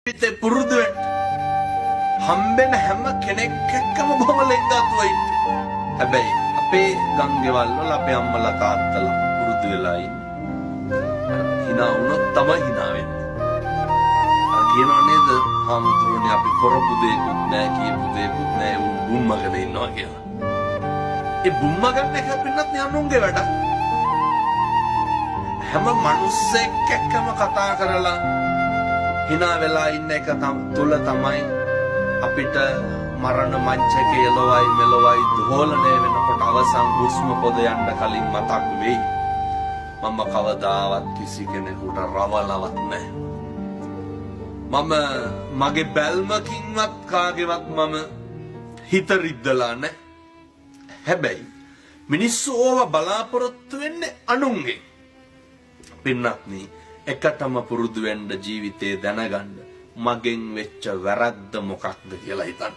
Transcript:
ජීවිතේ පුරුදු වෙන්න හම්බෙන හැම කෙනෙක් එක්කම බොහොම ලෙන්ගතුයි. හැබැයි අපේ ගංගෙවල් වල අපේ අම්මලා තාත්තලා පුරුදු වෙලා ඉන්නේ. hina වුණොත් තමයි hina වෙන්නේ. අර කියනවා නේද? හාමුදුරනේ අපි කරපු දෙයක්වත් නැහැ කියපු දෙයක්වත් නැහැ උන් බුම්මගෙන ඉන්නවා කියලා. ඒ බුම්මගන්න එක පින්නත් යනුන්ගේ වැඩ. හැම මිනිස්සෙක් එක්කම කතා කරලා hina වෙලා ඉන්න එක තුල තමයි අපිට මරණ මංචකයේ එළවයි මෙලවයි දෝලණය වෙනකොට අවසන් හුස්ම පොද යන්න කලින් මතක් වෙයි. මම කවදාවත් කිසි කෙනෙකුට රවලවත් නැහැ. මම මගේ බැල්මකින්වත් කාගේවත් මම හිත රිද්දලා නැහැ. හැබැයි මිනිස්සු ඕව බලාපොරොත්තු වෙන්නේ අනුන්ගේ. පින්නත්නි එකටම පුරුදු වෙන්න ජීවිතේ දැනගන්න මගෙන් වෙච්ච වැරද්ද මොකක්ද කියලා හිතන්න.